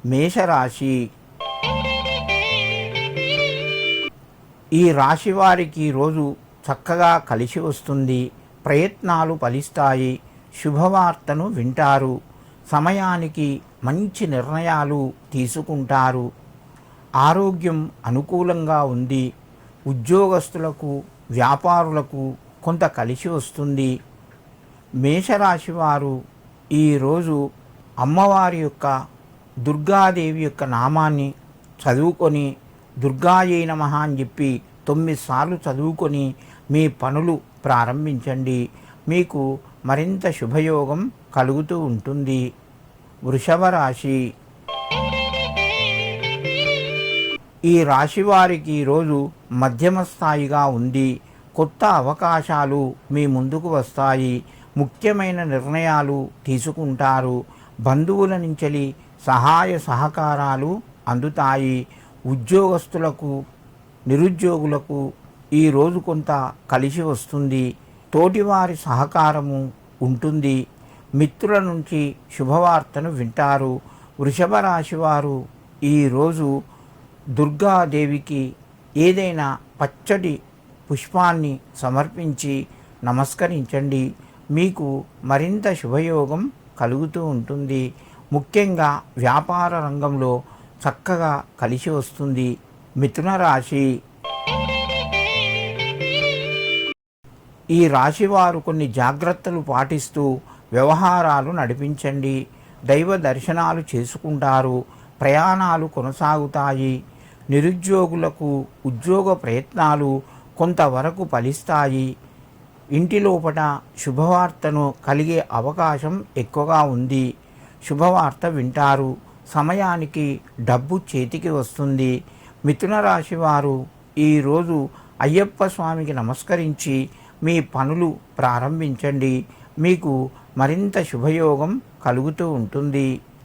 మేషరాశి. ఈ రాశి వారికి రోజు చక్కగా కలిసి వస్తుంది. ప్రయత్నాలు ఫలిస్తాయి. శుభవార్తను వింటారు. సమయానికి మంచి నిర్ణయాలు తీసుకుంటారు. ఆరోగ్యం అనుకూలంగా ఉంది. ఉద్యోగస్తులకు, వ్యాపారులకు కొంత కలిసి వస్తుంది. మేషరాశి వారు ఈరోజు అమ్మవారి యొక్క దుర్గాదేవి యొక్క నామాన్ని చదువుకొని దుర్గాయై నమః అని చెప్పి 9 సార్లు చదువుకొని మీ పనులు ప్రారంభించండి. మీకు మరింత శుభయోగం కలుగుతూ ఉంటుంది. వృషభ రాశి. ఈ రాశి వారికి ఈరోజు మధ్యమ స్థాయిగా ఉంది. కొత్త అవకాశాలు మీ ముందుకు వస్తాయి. ముఖ్యమైన నిర్ణయాలు తీసుకుంటారు. బంధువుల నుంచి సహాయ సహకారాలు అందుతాయి. ఉద్యోగస్తులకు, నిరుద్యోగులకు ఈరోజు కొంత కలిసి వస్తుంది. తోటివారి సహకారము ఉంటుంది. మిత్రుల నుంచి శుభవార్తను వింటారు. వృషభ రాశి వారు ఈరోజు దుర్గాదేవికి ఏదైనా పచ్చడి పుష్పాన్ని సమర్పించి నమస్కరించండి. మీకు మరింత శుభయోగం కలుగుతూ ఉంటుంది. ముఖ్యంగా వ్యాపార రంగంలో చక్కగా కలిసి వస్తుంది. మిథున రాశి. ఈ రాశివారు కొన్ని జాగ్రత్తలు పాటిస్తూ వ్యవహారాలు నడిపించండి. దైవ దర్శనాలు చేసుకుంటారు. ప్రయాణాలు కొనసాగుతాయి. నిరుద్యోగులకు ఉద్యోగ ప్రయత్నాలు కొంతవరకు ఫలిస్తాయి. ఇంటి లోపల శుభవార్తను కలిగే అవకాశం ఎక్కువగా ఉంది. శుభవార్త వింటారు. సమయానికి డబ్బు చేతికి వస్తుంది. మిథున రాశి వారు ఈరోజు అయ్యప్ప స్వామికి నమస్కరించి మీ పనులు ప్రారంభించండి. మీకు మరింత శుభయోగం కలుగుతూ ఉంటుంది.